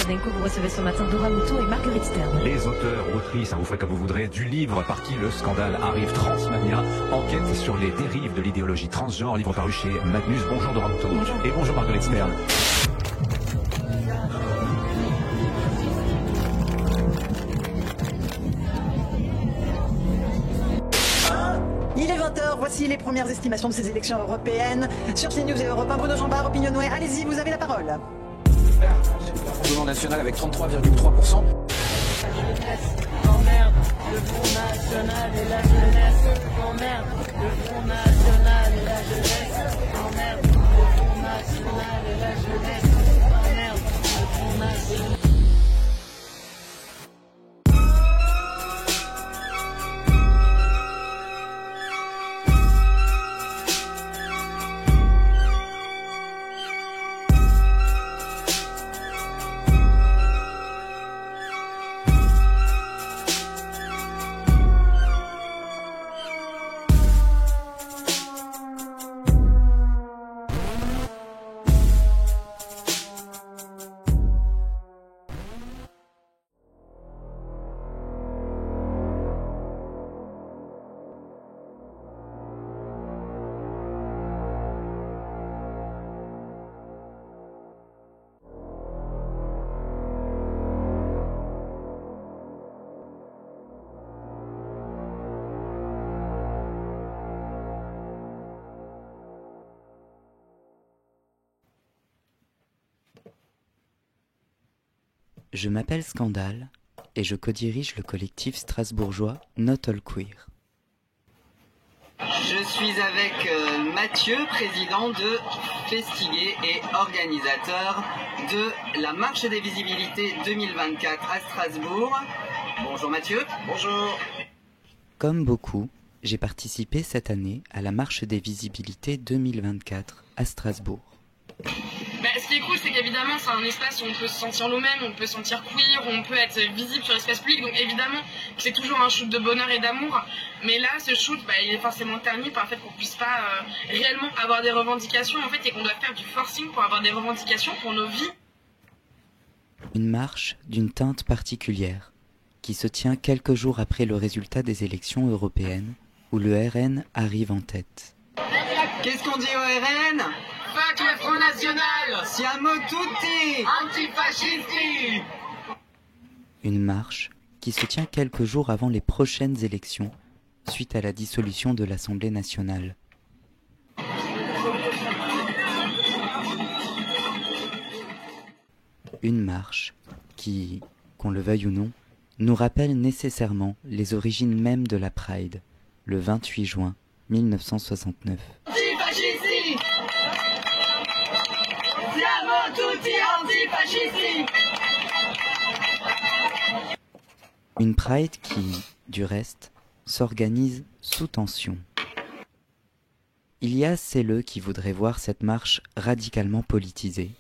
Dadenko, vous recevez ce matin Dora Mouton et Marguerite Stern. Les auteurs, autrices, vous ferez comme vous voudrez, du livre par qui le scandale arrive, Transmania, enquête sur les dérives de l'idéologie transgenre, livre paru chez Magnus. Bonjour Dora Mouton. Bonjour. Et bonjour Marguerite Stern. Il est 20h, voici les premières estimations de ces élections européennes. Sur CNews et Europe 1, Bruno Jambard, Opinionway, allez-y, vous avez la parole. Gouvernement national avec 33,3%. Emmerde, le Front National et la jeunesse. Emmerde, le Front National et la jeunesse. Emmerde, le Front National et la jeunesse. Emmerde, le Front National. Je m'appelle Scandale et je co-dirige le collectif strasbourgeois Not All Queer. Je suis avec Mathieu, président de Festiguer et organisateur de la Marche des Visibilités 2024 à Strasbourg. Bonjour Mathieu. Bonjour. Comme beaucoup, j'ai participé cette année à la Marche des Visibilités 2024 à Strasbourg. Ce qui est cool, c'est qu'évidemment, c'est un espace où on peut se sentir nous-mêmes, on peut se sentir queer, on peut être visible sur l'espace public. Donc évidemment, c'est toujours un shoot de bonheur et d'amour. Mais là, ce shoot, il est forcément terni par le fait qu'on puisse pas réellement avoir des revendications, en fait, et qu'on doit faire du forcing pour avoir des revendications pour nos vies. Une marche d'une teinte particulière, qui se tient quelques jours après le résultat des élections européennes, où le RN arrive en tête. Qu'est-ce qu'on dit au RN ? Fuck le Front National. Siamo tutti Antifascisti. Une marche qui se tient quelques jours avant les prochaines élections, suite à la dissolution de l'Assemblée nationale. Une marche qui, qu'on le veuille ou non, nous rappelle nécessairement les origines mêmes de la Pride, le 28 juin 1969. Antifascisti. Siamo tutti antifascisti. Une Pride qui, du reste, s'organise sous tension. Il y a celles qui voudraient voir cette marche radicalement politisée,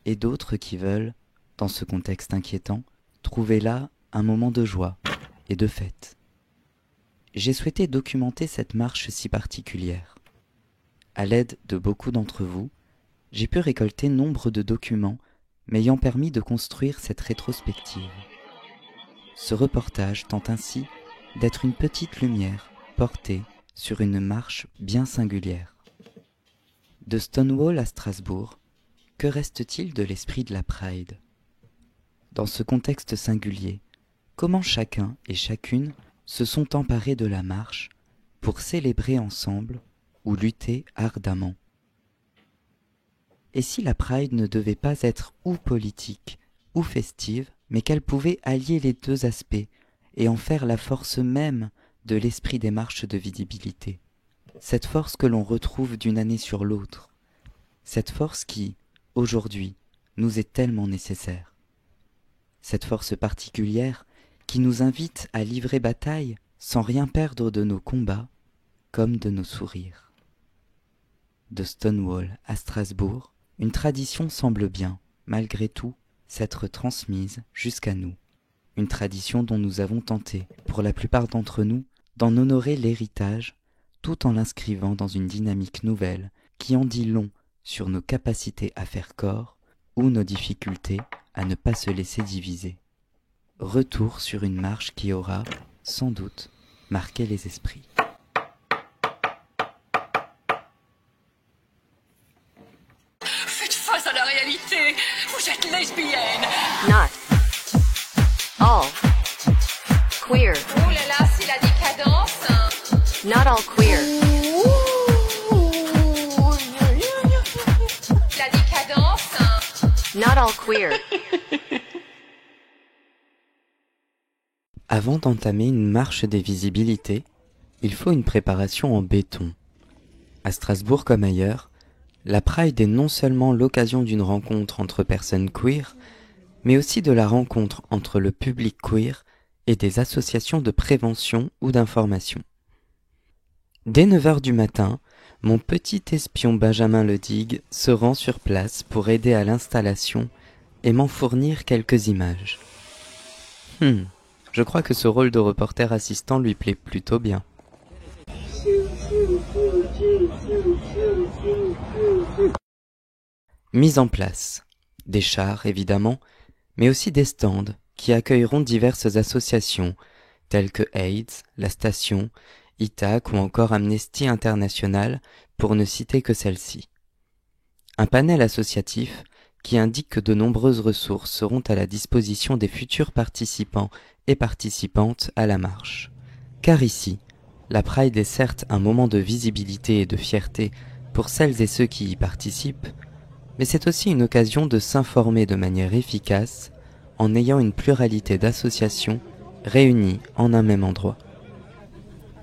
et d'autres qui veulent, dans ce contexte inquiétant, trouver là un moment de joie et de fête. J'ai souhaité documenter cette marche si particulière. À l'aide de beaucoup d'entre vous, j'ai pu récolter nombre de documents m'ayant permis de construire cette rétrospective. Ce reportage tente ainsi d'être une petite lumière portée sur une marche bien singulière. De Stonewall à Strasbourg, que reste-t-il de l'esprit de la Pride ? Dans ce contexte singulier, comment chacun et chacune se sont emparés de la marche pour célébrer ensemble ou lutter ardemment ? Et si la Pride ne devait pas être ou politique ou festive, mais qu'elle pouvait allier les deux aspects et en faire la force même de l'esprit des marches de visibilité. Cette force que l'on retrouve d'une année sur l'autre. Cette force qui, aujourd'hui, nous est tellement nécessaire. Cette force particulière qui nous invite à livrer bataille sans rien perdre de nos combats comme de nos sourires. De Stonewall à Strasbourg, une tradition semble bien, malgré tout, s'être transmise jusqu'à nous. Une tradition dont nous avons tenté, pour la plupart d'entre nous, d'en honorer l'héritage, tout en l'inscrivant dans une dynamique nouvelle qui en dit long sur nos capacités à faire corps ou nos difficultés à ne pas se laisser diviser. Retour sur une marche qui aura, sans doute, marqué les esprits. Faites face à la réalité. Vous êtes lesbienne. Not all queer. Oh là là, c'est la décadence. Not all queer. La décadence. Not all queer. Avant d'entamer une marche des visibilités, il faut une préparation en béton. À Strasbourg comme ailleurs, la Pride est non seulement l'occasion d'une rencontre entre personnes queer, mais aussi de la rencontre entre le public queer et des associations de prévention ou d'information. Dès 9h du matin, mon petit espion Benjamin Ledigue se rend sur place pour aider à l'installation et m'en fournir quelques images. Je crois que ce rôle de reporter assistant lui plaît plutôt bien. Mise en place. Des chars, évidemment, mais aussi des stands qui accueilleront diverses associations telles que AIDS, la Station, ITAC ou encore Amnesty International, pour ne citer que celle-ci. Un panel associatif qui indique que de nombreuses ressources seront à la disposition des futurs participants et participantes à la marche. Car ici, la Pride est certes un moment de visibilité et de fierté pour celles et ceux qui y participent, mais c'est aussi une occasion de s'informer de manière efficace en ayant une pluralité d'associations réunies en un même endroit.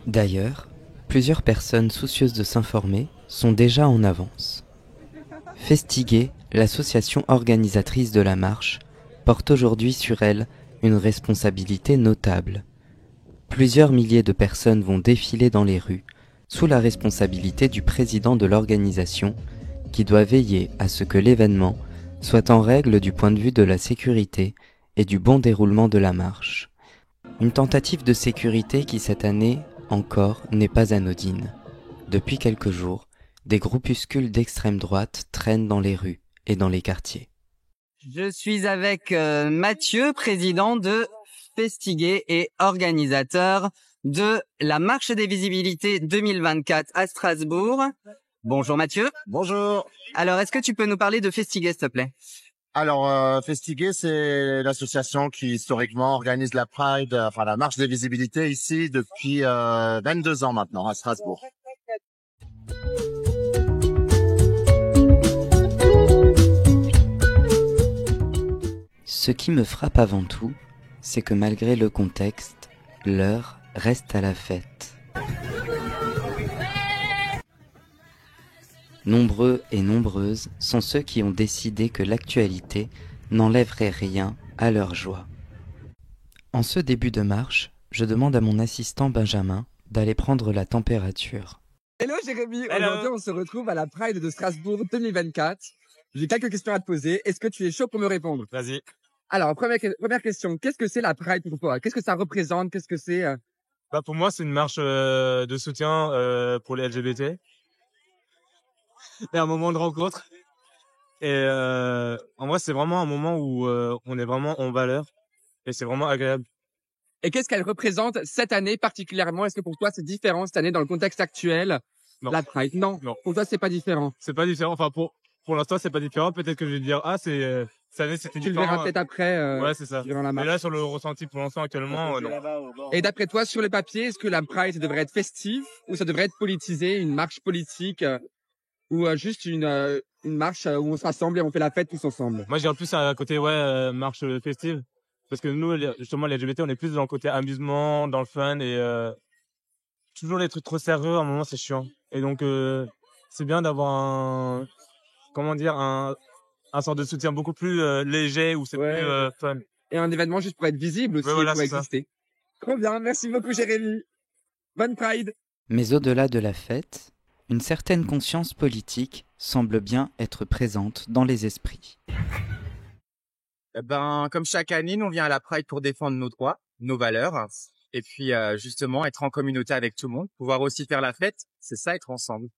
D'ailleurs, plusieurs personnes soucieuses de s'informer sont déjà en avance. Festiguer, l'association organisatrice de la marche, porte aujourd'hui sur elle une responsabilité notable. Plusieurs milliers de personnes vont défiler dans les rues, sous la responsabilité du président de l'organisation, qui doit veiller à ce que l'événement soit en règle du point de vue de la sécurité et du bon déroulement de la marche. Une tentative de sécurité qui cette année, encore, n'est pas anodine. Depuis quelques jours, des groupuscules d'extrême droite traînent dans les rues et dans les quartiers. Je suis avec Mathieu, président de Festiguer et organisateur de la Marche des Visibilités 2024 à Strasbourg. Bonjour Mathieu. Bonjour. Alors, est-ce que tu peux nous parler de Festiguer, s'il te plaît? Alors, Festiguer, c'est l'association qui historiquement organise la Pride, enfin la Marche des Visibilités ici depuis 22 ans maintenant à Strasbourg. Ce qui me frappe avant tout, c'est que malgré le contexte, l'heure reste à la fête. Nombreux et nombreuses sont ceux qui ont décidé que l'actualité n'enlèverait rien à leur joie. En ce début de marche, je demande à mon assistant Benjamin d'aller prendre la température. Hello Jérémy, aujourd'hui on se retrouve à la Pride de Strasbourg 2024. J'ai quelques questions à te poser, est-ce que tu es chaud pour me répondre? Vas-y. Alors, première question, qu'est-ce que c'est la Pride pour toi? Qu'est-ce que ça représente? Qu'est-ce que c'est Pour moi, c'est une marche de soutien pour les LGBT. Et un moment de rencontre. Et en vrai, c'est vraiment un moment où on est vraiment en valeur. Et c'est vraiment agréable. Et qu'est-ce qu'elle représente cette année particulièrement? Est-ce que pour toi, c'est différent cette année dans le contexte actuel? Non. La Pride? Non. Pour toi, c'est pas différent? C'est pas différent. Enfin, pour l'instant, c'est pas différent. Peut-être que je vais dire, cette année, c'était différent. Tu le verras peut-être après. Ouais, c'est ça. Durant la Mais marche. là, sur le ressenti pour l'instant, actuellement, non. Et d'après toi, sur le papier, est-ce que la Pride ça devrait être festive ou ça devrait être politisé, une marche politique ou juste une marche où on se rassemble et on fait la fête tous ensemble? Moi, j'irais plus à côté, marche festive. Parce que nous, justement, les LGBT, on est plus dans le côté amusement, dans le fun et toujours les trucs trop sérieux, à un moment, c'est chiant. Et donc, c'est bien d'avoir un sort de soutien beaucoup plus léger où c'est plus fun. Et un événement juste pour être visible aussi, voilà, pour exister. Trop bien, merci beaucoup Jérémy. Bonne Pride. Mais au-delà de la fête, une certaine conscience politique semble bien être présente dans les esprits. Comme chaque année, nous on vient à la Pride pour défendre nos droits, nos valeurs, et puis justement être en communauté avec tout le monde, pouvoir aussi faire la fête, c'est ça être ensemble.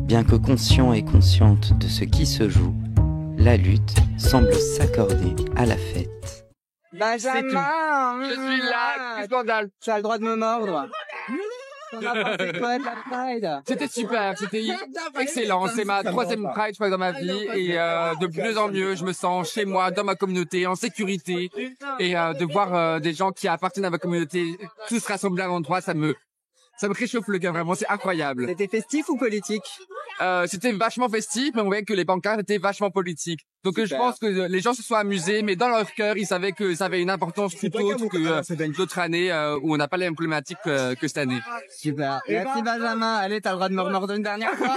Bien que conscient et consciente de ce qui se joue, la lutte semble s'accorder à la fête. Benjamin, je suis là, scandale. Tu as le droit de me mordre. C'était super, c'était excellent. C'est ma 3e Pride, je crois, dans ma vie, et de mieux en mieux, je me sens chez moi, dans ma communauté, en sécurité, et de voir des gens qui appartiennent à ma communauté tous rassemblés à l'endroit, ça me réchauffe le cœur, vraiment, c'est incroyable. C'était festif ou politique? C'était vachement festif, mais on voyait que les pancartes étaient vachement politiques. Donc je pense que les gens se sont amusés, mais dans leur cœur, ils savaient que ça avait une importance tout autre que d'autres années où on n'a pas les mêmes problématiques que cette année. Super. Merci Benjamin. Allez, t'as le droit de me mordre une dernière fois.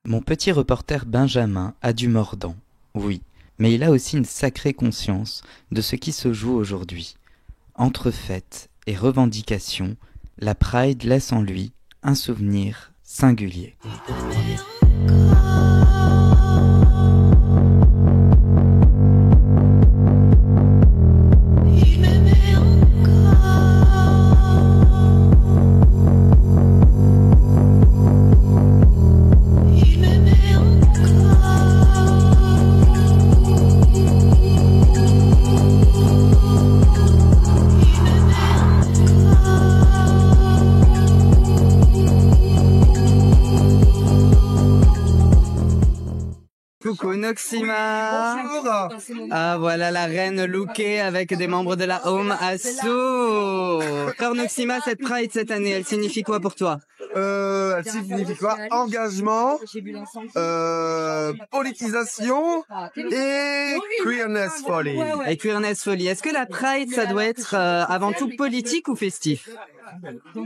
Mon petit reporter Benjamin a du mordant, oui, mais il a aussi une sacrée conscience de ce qui se joue aujourd'hui. Entre fêtes et revendications, la Pride laisse en lui un souvenir singulier. Coucou Noxima. Bonjour. Ah voilà la reine lookée avec des membres de la Home Asso. Alors Noxima, cette Pride cette année, elle signifie quoi pour toi? Elle signifie quoi? Engagement, politisation et queerness folly. Et queerness folly. Est-ce que la Pride, ça doit être avant tout politique ou festif?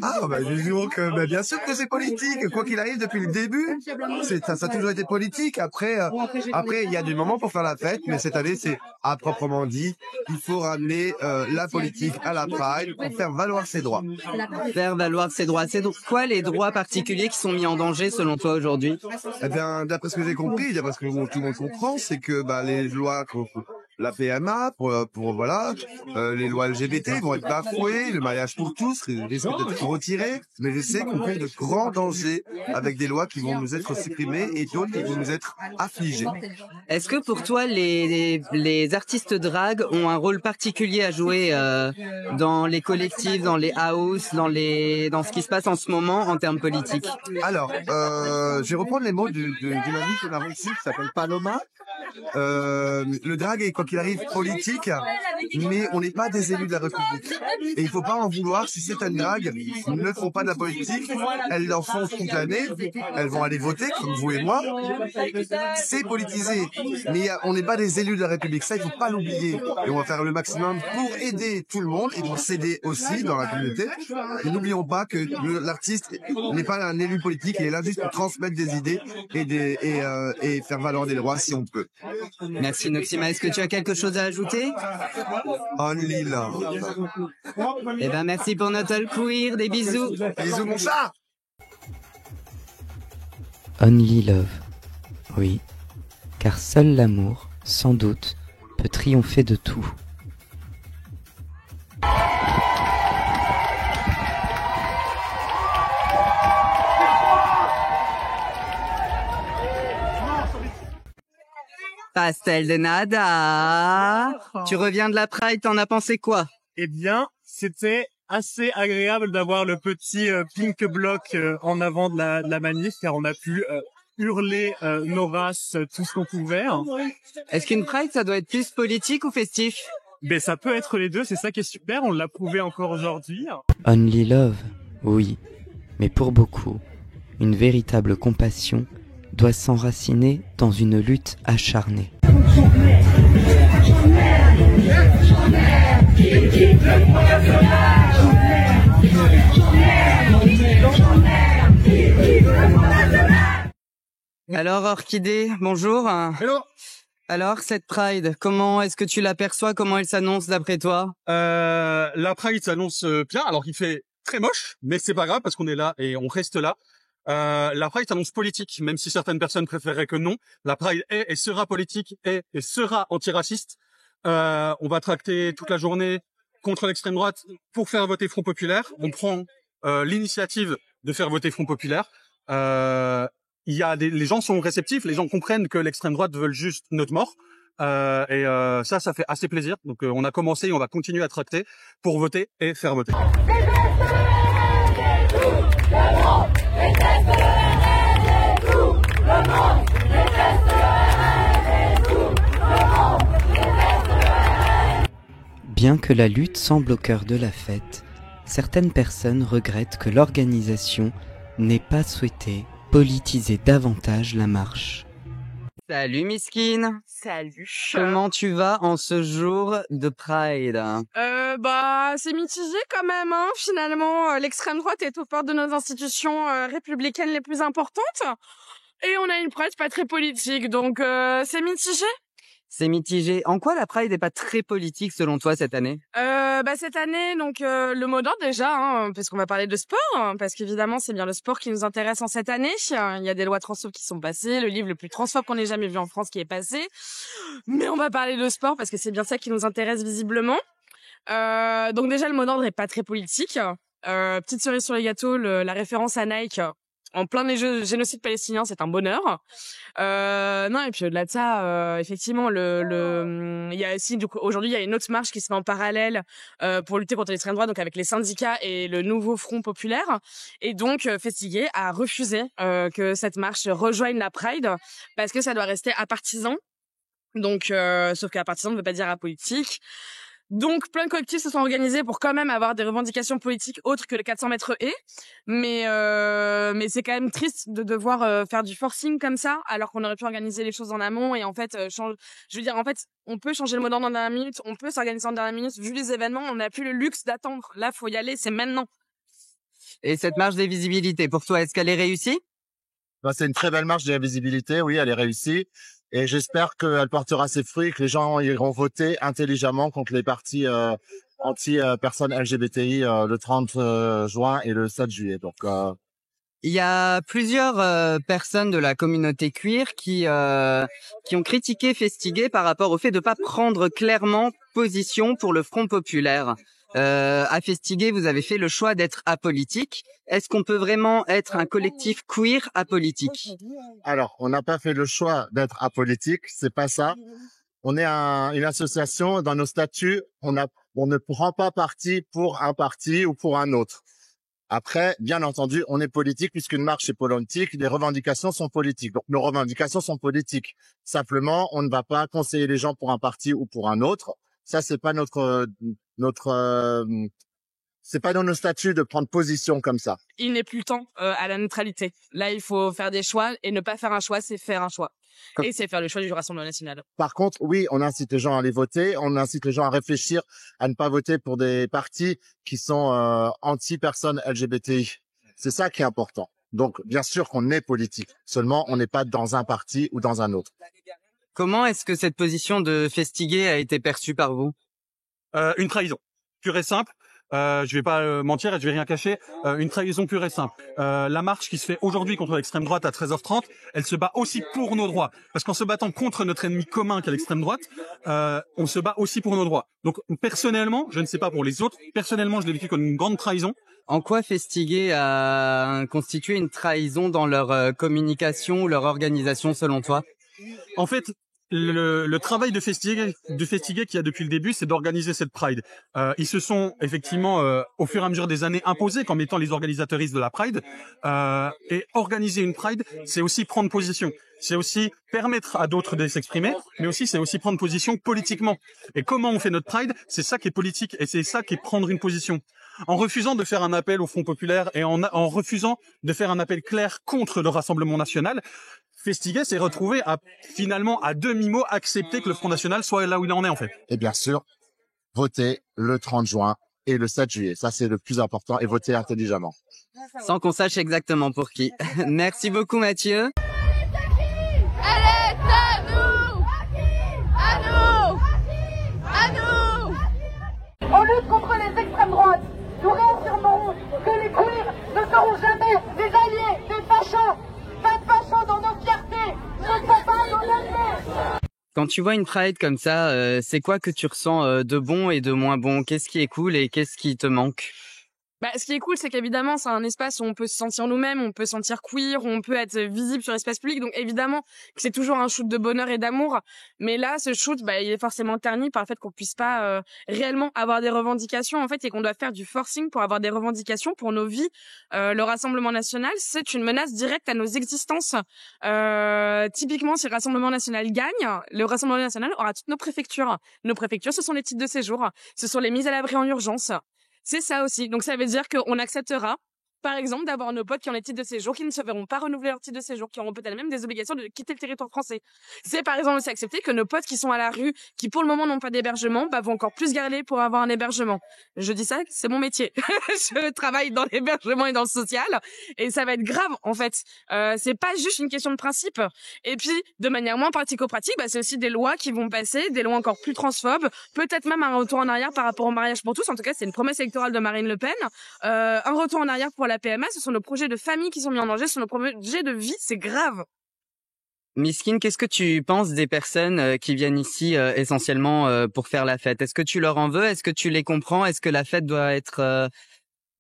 Ah bah disons que bien sûr que c'est politique, quoi qu'il arrive depuis le début, ça a toujours été politique. Après il y a des moments pour faire la fête, mais cette année c'est à proprement dit, il faut ramener la politique à la Pride pour faire valoir ses droits. Faire valoir ses droits. C'est donc quoi les droits particuliers qui sont mis en danger selon toi aujourd'hui? Eh bien d'après ce que j'ai compris, d'après ce que tout le monde comprend, c'est que les lois la PMA, voilà, les lois LGBT vont être bafouées, le mariage pour tous risque d'être retiré, mais je sais qu'on court de grands dangers avec des lois qui vont nous être supprimées et d'autres qui vont nous être affligées. Est-ce que pour toi, les artistes drag ont un rôle particulier à jouer dans les collectifs, dans les house, dans ce qui se passe en ce moment en termes politiques? Alors, je vais reprendre les mots d'une amie qu'on a reçue qui s'appelle Paloma. Le drag est, quoi qu'il arrive, politique, mais on n'est pas des élus de la République. Et il faut pas en vouloir si certaines drags ne font pas de la politique, elles en font toute l'année, elles vont aller voter, comme vous et moi. C'est politisé, mais on n'est pas des élus de la République, ça il faut pas l'oublier. Et on va faire le maximum pour aider tout le monde et pour s'aider aussi dans la communauté. Et n'oublions pas que l'artiste n'est pas un élu politique, il est là juste pour transmettre des idées et faire valoir des droits si on peut. Merci Noxima. Est-ce que tu as quelque chose à ajouter? Only love. Eh ben merci pour notre all queer. Des bisous. Bisous mon chat. Only love. Oui, car seul l'amour, sans doute, peut triompher de tout. Pastel de nada. Tu reviens de la Pride, t'en as pensé quoi? Eh bien, c'était assez agréable d'avoir le petit pink bloc en avant de la manif, car on a pu hurler nos races, tout ce qu'on pouvait. Est-ce qu'une Pride, ça doit être plus politique ou festif? Ben, ça peut être les deux, c'est ça qui est super, on l'a prouvé encore aujourd'hui. Only love, oui, mais pour beaucoup, une véritable compassion doit s'enraciner dans une lutte acharnée. Alors Orchidée, bonjour. Hello. Alors cette Pride, comment est-ce que tu l'aperçois? Comment elle s'annonce d'après toi? La Pride s'annonce bien, alors il fait très moche, mais c'est pas grave parce qu'on est là et on reste là. La Pride s'annonce politique, même si certaines personnes préféreraient que non. La Pride est et sera politique, est et sera antiraciste. On va tracter toute la journée contre l'extrême droite pour faire voter Front Populaire. On prend l'initiative de faire voter Front Populaire. Les gens sont réceptifs, les gens comprennent que l'extrême droite veulent juste notre mort. Ça fait assez plaisir. Donc on a commencé et on va continuer à tracter pour voter et faire voter. Bien que la lutte semble au cœur de la fête, certaines personnes regrettent que l'organisation n'ait pas souhaité politiser davantage la marche. Salut Miskine. Salut. Comment tu vas en ce jour de Pride? C'est mitigé quand même, hein. Finalement, l'extrême droite est aux portes de nos institutions républicaines les plus importantes. Et on a une Pride pas très politique, donc c'est mitigé. C'est mitigé. En quoi la Pride n'est pas très politique selon toi cette année? Cette année, donc le mot d'ordre déjà, hein, parce qu'on va parler de sport, hein, parce qu'évidemment c'est bien le sport qui nous intéresse en cette année. Il y a des lois transphobes qui sont passées, le livre le plus transphobe qu'on ait jamais vu en France qui est passé. Mais on va parler de sport parce que c'est bien ça qui nous intéresse visiblement. Donc déjà le mot d'ordre est pas très politique. Petite cerise sur les gâteaux, la référence à Nike. En plein génocide palestinien, c'est un bonheur. Non, et puis au-delà de ça, effectivement, il y a aussi, du coup, aujourd'hui, il y a une autre marche qui se fait en parallèle pour lutter contre l'extrême droite, donc avec les syndicats et le nouveau Front populaire. Et donc, Festigué a refusé que cette marche rejoigne la Pride parce que ça doit rester apartisan. Donc, sauf qu'apartisan ne veut pas dire apolitique. Donc, plein de collectifs se sont organisés pour quand même avoir des revendications politiques autres que les 400 mètres haies. Mais c'est quand même triste de devoir faire du forcing comme ça, alors qu'on aurait pu organiser les choses en amont. Et en fait, on peut changer le mot d'ordre en dernière minute, on peut s'organiser en dernière minute. Vu les événements, on n'a plus le luxe d'attendre. Là, faut y aller, c'est maintenant. Et cette marche des visibilités, pour toi, est-ce qu'elle est réussie? C'est une très belle marche de visibilité, oui, elle est réussie. Et j'espère qu'elle portera ses fruits, que les gens iront voter intelligemment contre les partis anti-personnes LGBTI le 30 juin et le 7 juillet. Donc, il y a plusieurs personnes de la communauté queer qui ont critiqué Festigué par rapport au fait de pas prendre clairement position pour le Front populaire. À Festigué, vous avez fait le choix d'être apolitique. Est-ce qu'on peut vraiment être un collectif queer apolitique? Alors, on n'a pas fait le choix d'être apolitique, c'est pas ça. On est une association, dans nos statuts, on ne prend pas parti pour un parti ou pour un autre. Après, bien entendu, on est politique puisqu'une marche est politique, les revendications sont politiques. Donc, nos revendications sont politiques. Simplement, on ne va pas conseiller les gens pour un parti ou pour un autre. Ça, c'est pas c'est pas dans nos statuts de prendre position comme ça. Il n'est plus le temps à la neutralité. Là, il faut faire des choix et ne pas faire un choix, c'est faire un choix. Et c'est faire le choix du Rassemblement national. Par contre, oui, on incite les gens à aller voter, on incite les gens à réfléchir, à ne pas voter pour des partis qui sont anti-personnes LGBTI. C'est ça qui est important. Donc, bien sûr qu'on est politique. Seulement, on n'est pas dans un parti ou dans un autre. Comment est-ce que cette position de Festigué a été perçue par vous? Une trahison pure et simple. Je vais pas mentir et je vais rien cacher. Une trahison pure et simple. La marche qui se fait aujourd'hui contre l'extrême droite à 13h30, elle se bat aussi pour nos droits. Parce qu'en se battant contre notre ennemi commun qu'est l'extrême droite, on se bat aussi pour nos droits. Donc personnellement, je ne sais pas pour les autres, personnellement je l'ai vécu comme une grande trahison. En quoi Festigué a constitué une trahison dans leur communication, leur organisation selon toi? En fait, le travail de Festigué qu'il y a depuis le début, c'est d'organiser cette Pride. Ils se sont effectivement, au fur et à mesure des années, imposés comme étant les organisateuristes de la Pride. Et organiser une Pride, c'est aussi prendre position. C'est aussi permettre à d'autres de s'exprimer, mais aussi c'est aussi prendre position politiquement. Et comment on fait notre Pride, c'est ça qui est politique et c'est ça qui est prendre une position. En refusant de faire un appel au Front populaire et en refusant de faire un appel clair contre le Rassemblement national, Festigué s'est retrouvé à finalement à demi-mot accepter que le Front national soit là où il en est en fait. Et bien sûr, voter le 30 juin et le 7 juillet. Ça, c'est le plus important et voter intelligemment. Sans qu'on sache exactement pour qui. Merci beaucoup Mathieu. Elle est à nous! À nous! À nous! On lutte contre les extrêmes droites. Nous réaffirmons que les queers ne seront jamais des alliés des fachos. Pas de fachos dans nos fiertés. Ce ne sont pas nos alliés. Quand tu vois une Pride comme ça, c'est quoi que tu ressens de bon et de moins bon? Qu'est-ce qui est cool et qu'est-ce qui te manque? Bah, ce qui est cool, c'est qu'évidemment, c'est un espace où on peut se sentir nous-mêmes, on peut se sentir queer, où on peut être visible sur l'espace public. Donc, évidemment, que c'est toujours un shoot de bonheur et d'amour. Mais là, ce shoot, bah, il est forcément terni par le fait qu'on puisse pas réellement avoir des revendications, en fait, et qu'on doit faire du forcing pour avoir des revendications pour nos vies. Le Rassemblement national, c'est une menace directe à nos existences. Typiquement, si le Rassemblement national gagne, le Rassemblement national aura toutes nos préfectures. Nos préfectures, ce sont les titres de séjour. Ce sont les mises à l'abri en urgence. C'est ça aussi. Donc ça veut dire qu'on acceptera, par exemple, d'avoir nos potes qui ont les titres de séjour, qui ne se verront pas renouveler leur titre de séjour, qui auront peut-être même des obligations de quitter le territoire français. C'est par exemple aussi accepter que nos potes qui sont à la rue, qui pour le moment n'ont pas d'hébergement, bah vont encore plus galérer pour avoir un hébergement. Je dis ça, c'est mon métier. Je travaille dans l'hébergement et dans le social, et ça va être grave en fait. C'est pas juste une question de principe. Et puis, de manière moins pratico-pratique, bah c'est aussi des lois qui vont passer, des lois encore plus transphobes, peut-être même un retour en arrière par rapport au mariage pour tous. En tout cas, c'est une promesse électorale de Marine Le Pen. Un retour en arrière pour la PMA, ce sont nos projets de famille qui sont mis en danger, ce sont nos projets de vie, c'est grave. Miskin, qu'est-ce que tu penses des personnes qui viennent ici essentiellement pour faire la fête? Est-ce que tu leur en veux? Est-ce que tu les comprends? Est-ce que la fête doit être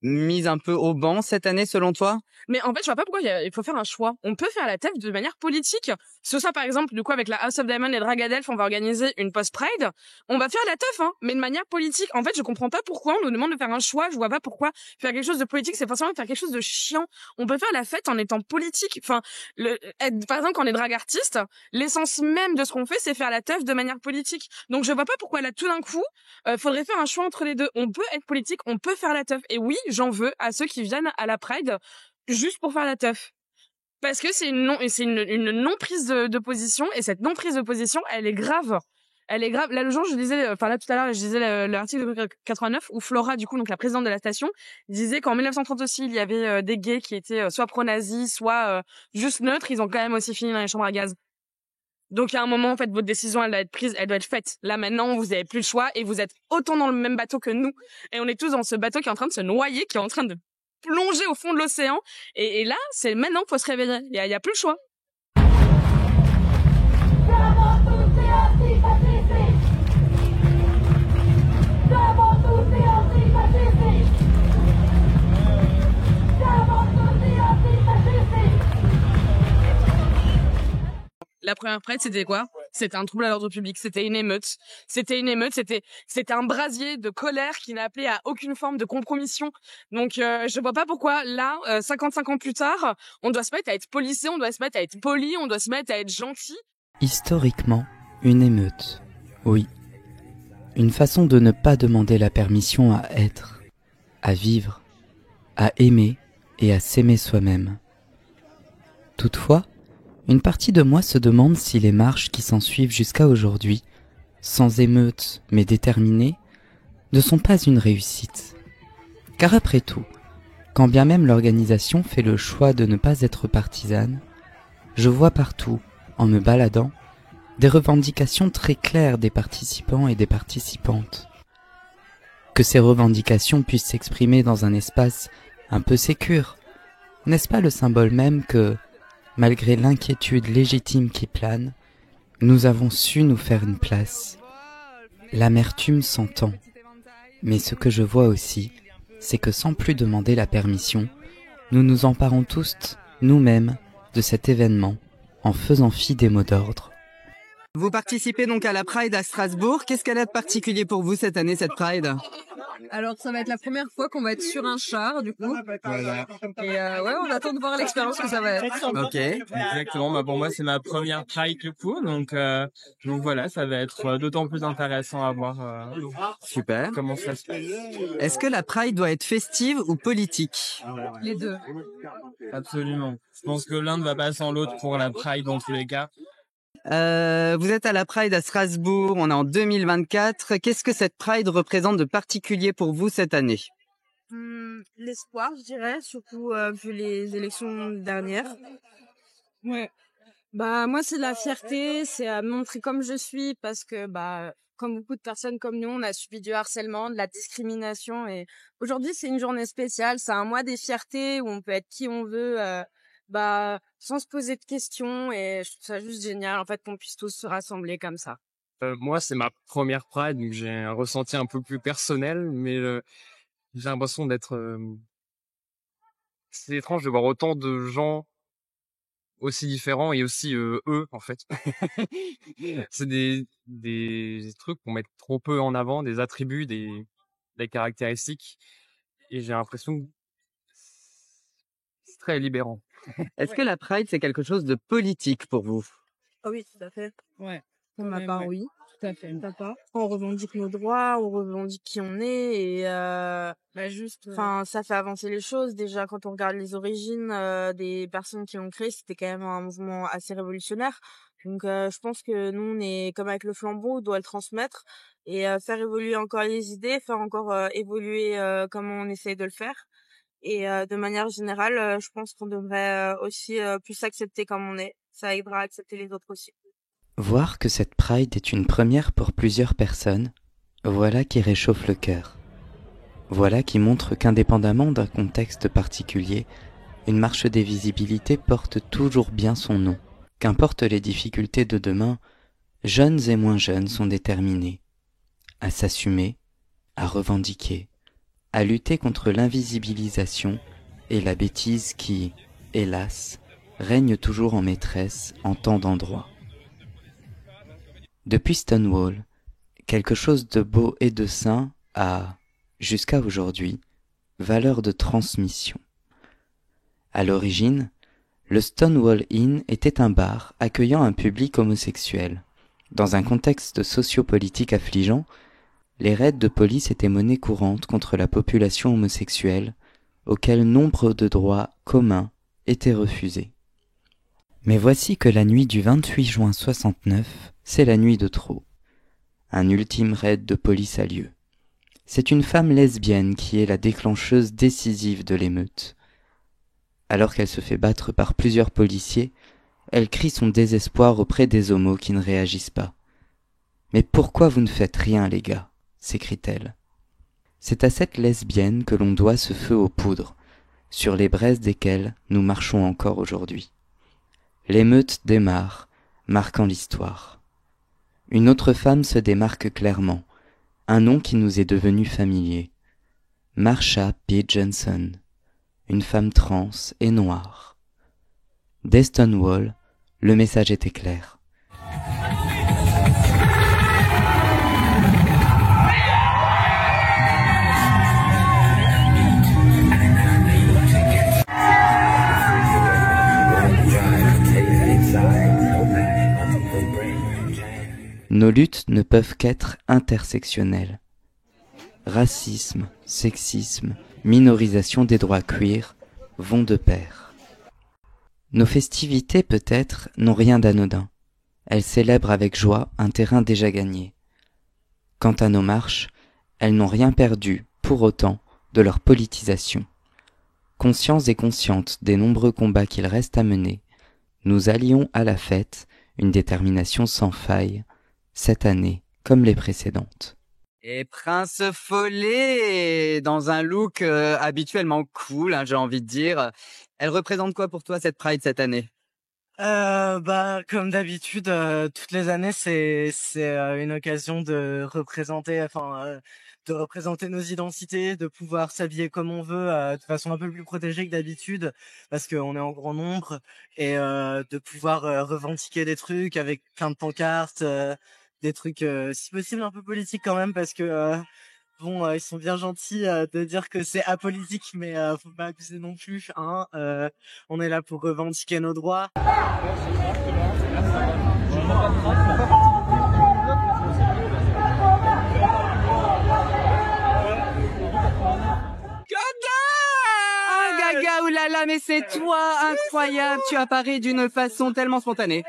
mise un peu au banc cette année selon toi? Mais en fait, je vois pas pourquoi il faut faire un choix. On peut faire la teuf de manière politique. Ce soit par exemple, du coup, avec la House of Diamond et Dragadelph, on va organiser une post-pride. On va faire la teuf, hein, mais de manière politique. En fait, je comprends pas pourquoi on nous demande de faire un choix. Je vois pas pourquoi faire quelque chose de politique, c'est forcément faire quelque chose de chiant. On peut faire la fête en étant politique. Enfin, par exemple, quand on est drag artiste, l'essence même de ce qu'on fait, c'est faire la teuf de manière politique. Donc, je vois pas pourquoi là, tout d'un coup, faudrait faire un choix entre les deux. On peut être politique, on peut faire la teuf. Et oui, j'en veux à ceux qui viennent à la Pride juste pour faire la teuf. Parce que c'est une non prise de position, et cette non prise de position, elle est grave. Elle est grave. Là, le jour, je disais, enfin là, tout à l'heure, je disais l'article de 89 où Flora, du coup, donc la présidente de la station, disait qu'en 1930 aussi, il y avait des gays qui étaient soit pro-nazis, soit juste neutres. Ils ont quand même aussi fini dans les chambres à gaz. Donc, à un moment, en fait, votre décision, elle doit être prise, elle doit être faite. Là, maintenant, vous avez plus le choix et vous êtes autant dans le même bateau que nous. Et on est tous dans ce bateau qui est en train de se noyer, qui est en train de plonger au fond de l'océan. Et là, c'est maintenant qu'il faut se réveiller. Il y a plus le choix. La première Pride, c'était quoi? C'était un trouble à l'ordre public, c'était une émeute. C'était un brasier de colère qui n'a appelé à aucune forme de compromission. Donc, je vois pas pourquoi, là, 55 ans plus tard, on doit se mettre à être policé, on doit se mettre à être poli, on doit se mettre à être gentil. Historiquement, une émeute. Oui. Une façon de ne pas demander la permission à être, à vivre, à aimer et à s'aimer soi-même. Toutefois, une partie de moi se demande si les marches qui s'ensuivent jusqu'à aujourd'hui, sans émeute mais déterminées, ne sont pas une réussite. Car après tout, quand bien même l'organisation fait le choix de ne pas être partisane, je vois partout, en me baladant, des revendications très claires des participants et des participantes. Que ces revendications puissent s'exprimer dans un espace un peu sécure, n'est-ce pas le symbole même que, malgré l'inquiétude légitime qui plane, nous avons su nous faire une place. L'amertume s'entend, mais ce que je vois aussi, c'est que sans plus demander la permission, nous nous emparons tous, nous-mêmes, de cet événement, en faisant fi des mots d'ordre. Vous participez donc à la Pride à Strasbourg. Qu'est-ce qu'elle a de particulier pour vous cette année, cette Pride? Alors, ça va être la première fois qu'on va être sur un char, du coup. Voilà. Et ouais, on attend de voir l'expérience que ça va être. Ok. Exactement. Bah, pour moi, c'est ma première Pride, du coup. Donc voilà, ça va être d'autant plus intéressant à voir. Super. Comment ça se passe. Est-ce que la Pride doit être festive ou politique? Les deux. Absolument. Je pense que l'un ne va pas sans l'autre pour la Pride dans tous les cas. Vous êtes à la Pride à Strasbourg, on est en 2024. Qu'est-ce que cette Pride représente de particulier pour vous cette année? L'espoir, je dirais, surtout vu les élections dernières. Ouais. Bah moi c'est la fierté, c'est à montrer comme je suis parce que comme beaucoup de personnes comme nous, on a subi du harcèlement, de la discrimination et aujourd'hui c'est une journée spéciale, c'est un mois des fiertés où on peut être qui on veut. Sans se poser de questions et je trouve ça juste génial en fait qu'on puisse tous se rassembler comme ça. Moi, c'est ma première Pride, donc j'ai un ressenti un peu plus personnel, mais J'ai l'impression d'être... C'est étrange de voir autant de gens aussi différents et aussi eux, en fait. C'est des trucs qu'on met trop peu en avant, des attributs, des caractéristiques. Et j'ai l'impression que c'est très libérant. Est-ce que la Pride, c'est quelque chose de politique pour vous? Ah oui, tout à fait. Ouais. Pour ma part, oui. Tout à fait. On revendique nos droits, on revendique qui on est et enfin ça fait avancer les choses. Déjà quand on regarde les origines des personnes qui l'ont créé, c'était quand même un mouvement assez révolutionnaire. Donc je pense que nous on est comme avec le flambeau, on doit le transmettre et faire évoluer encore les idées, faire encore évoluer comment on essaye de le faire. Et de manière générale, je pense qu'on devrait aussi plus s'accepter comme on est. Ça aidera à accepter les autres aussi. Voir que cette Pride est une première pour plusieurs personnes, voilà qui réchauffe le cœur. Voilà qui montre qu'indépendamment d'un contexte particulier, une marche des visibilités porte toujours bien son nom. Qu'importe les difficultés de demain, jeunes et moins jeunes sont déterminés à s'assumer, à revendiquer, à lutter contre l'invisibilisation et la bêtise qui, hélas, règne toujours en maîtresse en tant d'endroits. Depuis Stonewall, quelque chose de beau et de sain a, jusqu'à aujourd'hui, valeur de transmission. À l'origine, le Stonewall Inn était un bar accueillant un public homosexuel. Dans un contexte sociopolitique affligeant, les raids de police étaient monnaie courante contre la population homosexuelle, auquel nombre de droits communs étaient refusés. Mais voici que la nuit du 28 juin 69, c'est la nuit de trop. Un ultime raid de police a lieu. C'est une femme lesbienne qui est la déclencheuse décisive de l'émeute. Alors qu'elle se fait battre par plusieurs policiers, elle crie son désespoir auprès des homos qui ne réagissent pas. « Mais pourquoi vous ne faites rien, les gars ?» s'écrie-t-elle. C'est à cette lesbienne que l'on doit ce feu aux poudres, sur les braises desquelles nous marchons encore aujourd'hui. L'émeute démarre, marquant l'histoire. Une autre femme se démarque clairement, un nom qui nous est devenu familier. Marsha P. Johnson, une femme trans et noire. Dès Stonewall, le message était clair. Nos luttes ne peuvent qu'être intersectionnelles. Racisme, sexisme, minorisation des droits queer vont de pair. Nos festivités, peut-être, n'ont rien d'anodin. Elles célèbrent avec joie un terrain déjà gagné. Quant à nos marches, elles n'ont rien perdu, pour autant, de leur politisation. Conscients et conscientes des nombreux combats qu'il reste à mener, nous allions à la fête une détermination sans faille, cette année comme les précédentes. Et Prince Follet, dans un look habituellement cool, j'ai envie de dire. Elle représente quoi pour toi cette Pride cette année? Comme d'habitude, toutes les années, c'est une occasion de représenter, de représenter nos identités, de pouvoir s'habiller comme on veut, de façon un peu plus protégée que d'habitude, parce qu'on est en grand nombre, et de pouvoir revendiquer des trucs avec plein de pancartes, des trucs si possible un peu politiques quand même, parce que ils sont bien gentils de dire que c'est apolitique, mais faut pas abuser non plus, hein. On est là pour revendiquer nos droits. Gaga, oulala, mais c'est toi, incroyable, tu apparais d'une façon tellement spontanée.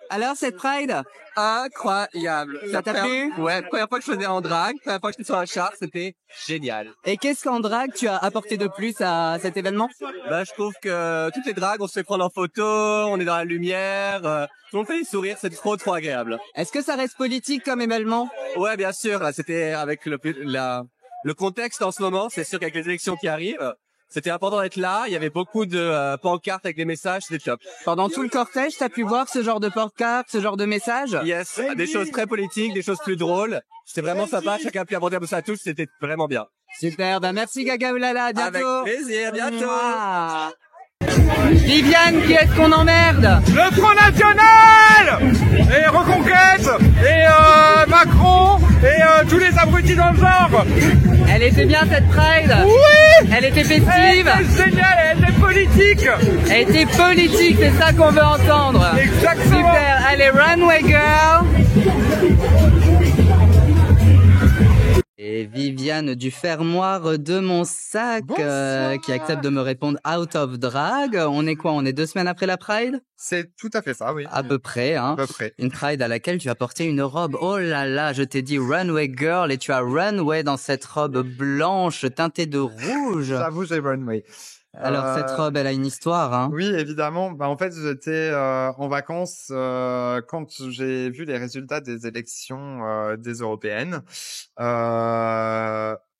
Alors, cette Pride? Incroyable. Ça t'a plu? Ouais, première fois que je faisais en drague, première fois que j'étais sur un char, c'était génial. Et qu'est-ce qu'en drague tu as apporté de plus à cet événement? Je trouve que toutes les dragues, on se fait prendre en photo, on est dans la lumière, tout le monde fait des sourires, c'est trop agréable. Est-ce que ça reste politique comme événement? Ouais, bien sûr, c'était avec le contexte en ce moment, c'est sûr qu'avec les élections qui arrivent, c'était important d'être là, il y avait beaucoup de pancartes avec des messages, c'était top. Pendant tout le cortège, t'as pu voir ce genre de pancartes, ce genre de messages? Yes, des choses très politiques, des choses plus drôles. C'était vraiment sympa, chacun a pu aborder un peu ça à tous, c'était vraiment bien. Super, bah merci Gaga Oulala, à bientôt. Avec plaisir, bientôt. Mouah. Viviane, qui est-ce qu'on emmerde? Le Front National et Reconquête et Macron et tous les abrutis dans le genre. Elle était bien cette Pride? Oui. Elle était festive? Elle était géniale, elle était politique. Elle était politique, c'est ça qu'on veut entendre. Exactement. Super, allez, Runway Girl. Et Viviane du fermoir de mon sac qui accepte de me répondre out of drag. On est quoi? On est 2 semaines après la Pride? C'est tout à fait ça, oui. À peu près, hein. À peu près. Une Pride à laquelle tu as porté une robe. Oh là là, je t'ai dit runway girl et tu as runway dans cette robe blanche teintée de rouge. J'avoue, j'ai runway. Alors cette robe, elle a une histoire, hein. Oui, évidemment. Bah en fait, j'étais en vacances quand j'ai vu les résultats des élections des européennes,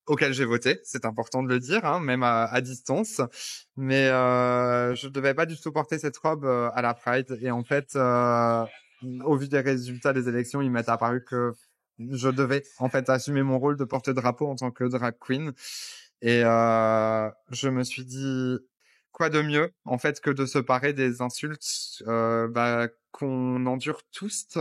auxquelles j'ai voté. C'est important de le dire, hein, même à distance. Mais je devais pas du tout porter cette robe à la Pride. Et en fait, au vu des résultats des élections, il m'est apparu que je devais en fait assumer mon rôle de porte-drapeau en tant que drag queen. Et je me suis dit, quoi de mieux, en fait, que de se parer des insultes qu'on endure tous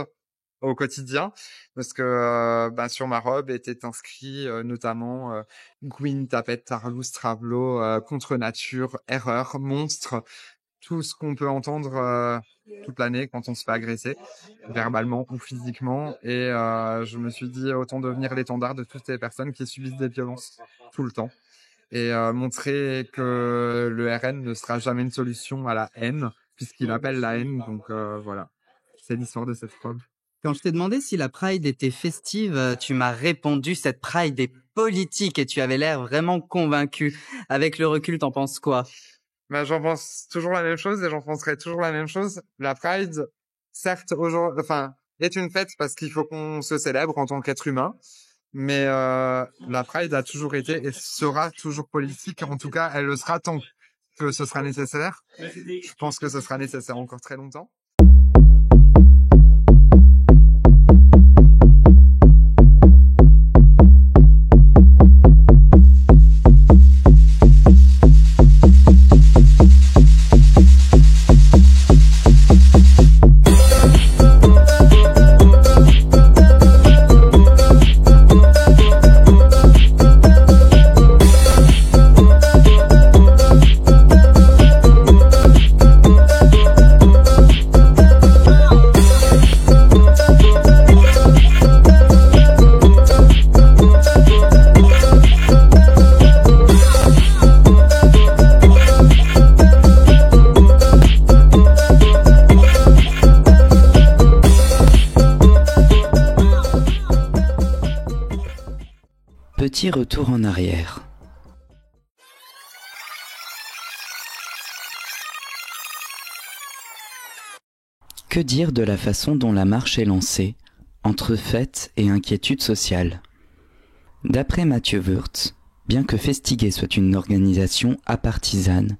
au quotidien. Parce que sur ma robe était inscrit notamment Gwyn, Tapette, Tarlouse, Travelo, Contre Nature, Erreur, Monstre. Tout ce qu'on peut entendre toute l'année quand on se fait agresser, verbalement ou physiquement. Et je me suis dit, autant devenir l'étendard de toutes ces personnes qui subissent des violences tout le temps. Et montrer que le RN ne sera jamais une solution à la haine, puisqu'il appelle la haine. Donc voilà, c'est l'histoire de cette robe. Quand je t'ai demandé si la Pride était festive, tu m'as répondu cette Pride est politique et tu avais l'air vraiment convaincu. Avec le recul, t'en penses quoi? Bah, j'en pense toujours la même chose et j'en penserai toujours la même chose. La Pride, certes, est une fête parce qu'il faut qu'on se célèbre en tant qu'être humain. Mais la Pride a toujours été et sera toujours politique. En tout cas, elle le sera tant que ce sera nécessaire. Je pense que ce sera nécessaire encore très longtemps. Petit retour en arrière. Que dire de la façon dont la marche est lancée, entre fête et inquiétude sociale? D'après Mathieu Wurtz, bien que Festiguer soit une organisation apartisane,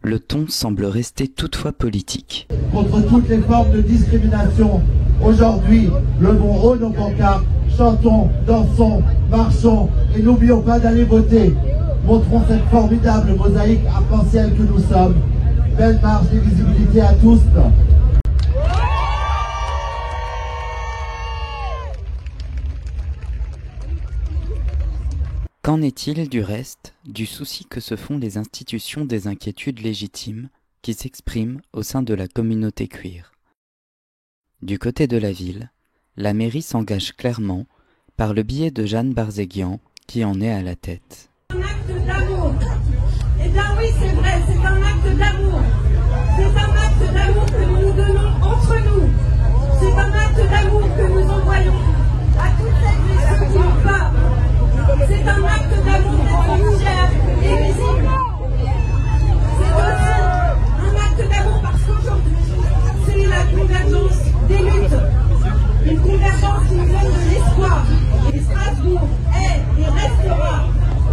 le ton semble rester toutefois politique. Contre toutes les formes de discrimination, aujourd'hui, levons haut nos pancartes, chantons, dansons, marchons et n'oublions pas d'aller voter. Montrons cette formidable mosaïque arc-en-ciel que nous sommes. Belle marche de visibilité à tous. Qu'en est-il du reste du souci que se font les institutions des inquiétudes légitimes qui s'expriment au sein de la communauté queer? Du côté de la ville, la mairie s'engage clairement par le biais de Jeanne Barzéguian qui en est à la tête. Un acte d'amour. Eh bien oui, c'est vrai, c'est un acte d'amour. C'est un acte d'amour que nous nous donnons entre nous. C'est un acte d'amour que nous envoyons à toutes celles et ceux qui nous parlent. C'est un acte d'amour d'être fier et visible. C'est aussi un acte d'amour parce qu'aujourd'hui, c'est la convergence des luttes. Une convergence qui nous donne de l'espoir. Et Strasbourg est et restera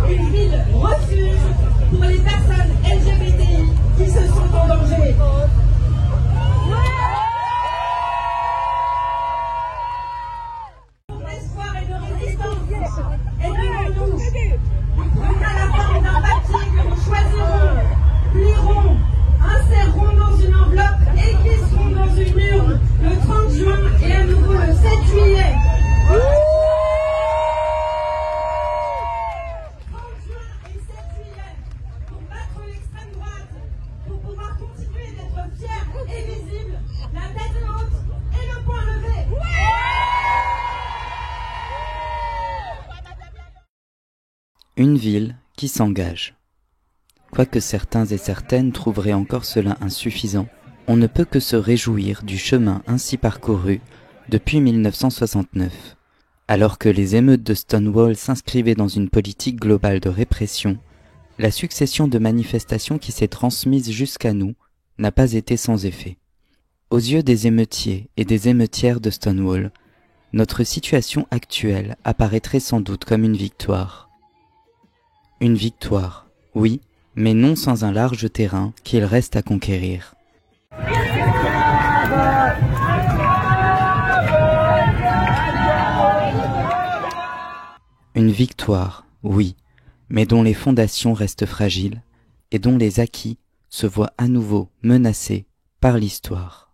une ville refuge pour les personnes LGBTI qui se sont engagées Une ville qui s'engage. Quoique certains et certaines trouveraient encore cela insuffisant, on ne peut que se réjouir du chemin ainsi parcouru depuis 1969. Alors que les émeutes de Stonewall s'inscrivaient dans une politique globale de répression, la succession de manifestations qui s'est transmise jusqu'à nous n'a pas été sans effet. Aux yeux des émeutiers et des émeutières de Stonewall, notre situation actuelle apparaîtrait sans doute comme une victoire. Une victoire, oui, mais non sans un large terrain qu'il reste à conquérir. Une victoire, oui, mais dont les fondations restent fragiles et dont les acquis se voient à nouveau menacés par l'histoire.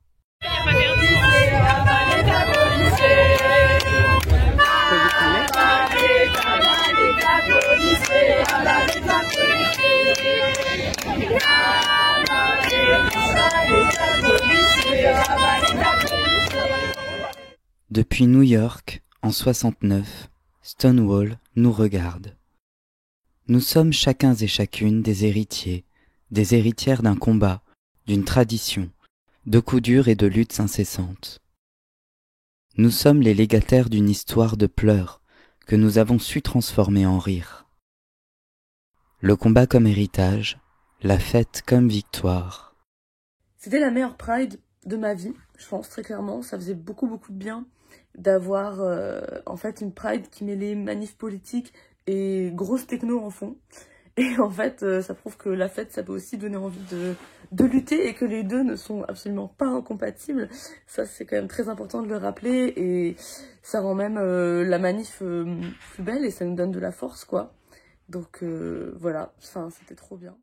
Depuis New York, en 69, Stonewall nous regarde. Nous sommes chacun et chacune des héritiers, des héritières d'un combat, d'une tradition, de coups durs et de luttes incessantes. Nous sommes les légataires d'une histoire de pleurs que nous avons su transformer en rire. Le combat comme héritage, la fête comme victoire. C'était la meilleure Pride de ma vie, je pense très clairement. Ça faisait beaucoup de bien d'avoir en fait une Pride qui mêlait manif politique et grosse techno en fond. Et en fait, ça prouve que la fête, ça peut aussi donner envie de lutter et que les deux ne sont absolument pas incompatibles. Ça, c'est quand même très important de le rappeler et ça rend même la manif plus belle et ça nous donne de la force, quoi. Donc voilà, enfin, c'était trop bien.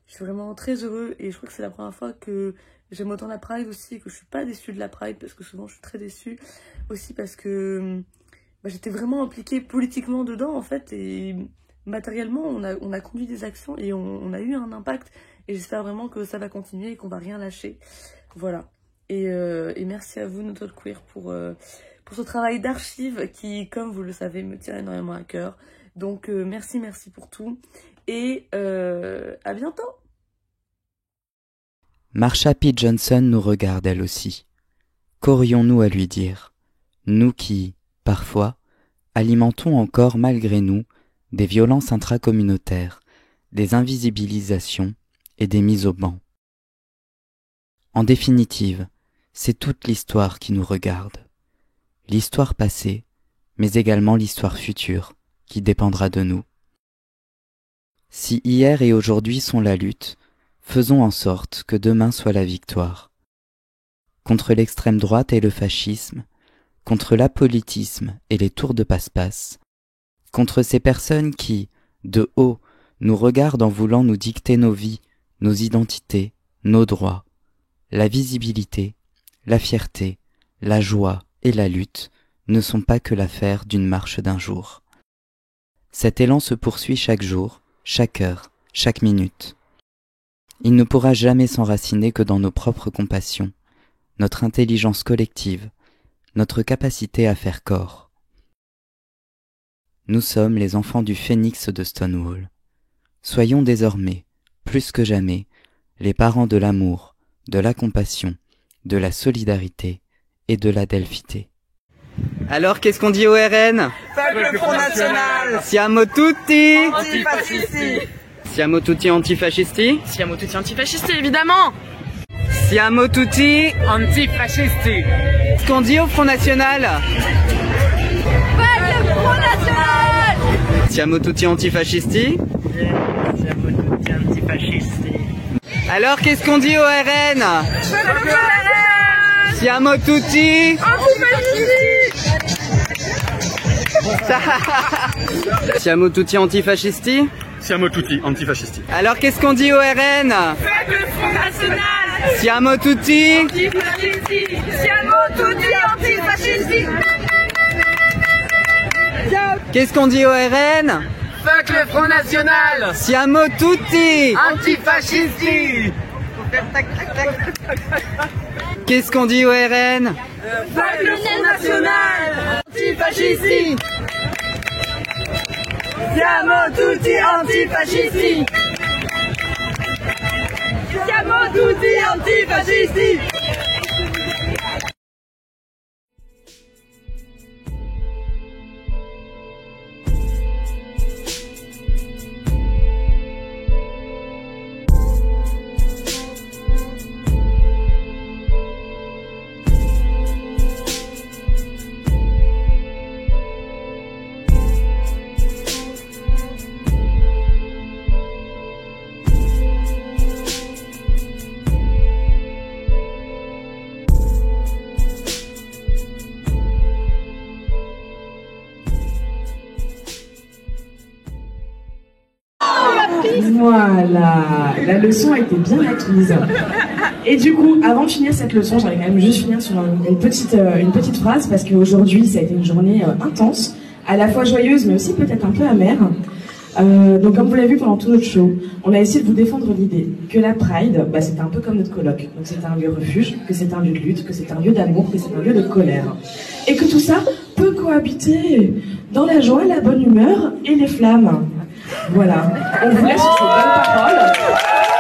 Je suis vraiment très heureux et je crois que c'est la première fois que j'aime autant la Pride aussi et que je suis pas déçue de la Pride parce que souvent je suis très déçue aussi parce que j'étais vraiment impliquée politiquement dedans en fait et matériellement on a conduit des actions et on a eu un impact et j'espère vraiment que ça va continuer et qu'on va rien lâcher. Voilà. Et merci à vous Not All Queer pour ce travail d'archives qui, comme vous le savez, me tient énormément à cœur. Donc merci pour tout et à bientôt. Marsha P. Johnson nous regarde elle aussi. Qu'aurions-nous à lui dire, nous qui, parfois, alimentons encore malgré nous des violences intracommunautaires, des invisibilisations et des mises au ban. En définitive, c'est toute l'histoire qui nous regarde. L'histoire passée, mais également l'histoire future, qui dépendra de nous. Si hier et aujourd'hui sont la lutte, faisons en sorte que demain soit la victoire. Contre l'extrême droite et le fascisme, contre l'apolitisme et les tours de passe-passe, contre ces personnes qui, de haut, nous regardent en voulant nous dicter nos vies, nos identités, nos droits. La visibilité, la fierté, la joie et la lutte ne sont pas que l'affaire d'une marche d'un jour. Cet élan se poursuit chaque jour, chaque heure, chaque minute. Il ne pourra jamais s'enraciner que dans nos propres compassions, notre intelligence collective, notre capacité à faire corps. Nous sommes les enfants du phénix de Stonewall. Soyons désormais, plus que jamais, les parents de l'amour, de la compassion, de la solidarité et de l'adelphité. Alors, qu'est-ce qu'on dit au RN? Faites le Front National! Siamo tutti! Antifascisti! Siamo tutti antifascisti? Siamo tutti antifascisti, évidemment! Siamo tutti antifascisti! Ce qu'on dit au Front National? Front National. Siamo tutti antifascisti? Siamo tutti antifascisti. Alors qu'est-ce qu'on dit au RN? Siamo tutti Siamo tutti antifascisti? Siamo tutti antifascisti. Alors qu'est-ce qu'on dit au RN? Faites le Front National. Siamo tutti Antifascisti. Siamo tutti antifascisti. Qu'est-ce qu'on dit au RN? Fuck le Front National. Siamo tutti Antifascisti. Qu'est-ce qu'on dit au RN? Fuck le Front National. Antifascisti. Siamo tutti antifascisti. Siamo tutti antifascisti. Voilà, la leçon a été bien acquise. Et du coup, avant de finir cette leçon, j'allais quand même juste finir sur une petite phrase, parce qu'aujourd'hui, ça a été une journée intense, à la fois joyeuse, mais aussi peut-être un peu amère. Donc comme vous l'avez vu pendant tout notre show, on a essayé de vous défendre l'idée que la Pride, c'était un peu comme notre colloque. Donc c'était un lieu refuge, que c'est un lieu de lutte, que c'est un lieu d'amour, que c'est un lieu de colère. Et que tout ça peut cohabiter dans la joie, la bonne humeur et les flammes. Voilà, on vous laisse sur ces bonnes paroles.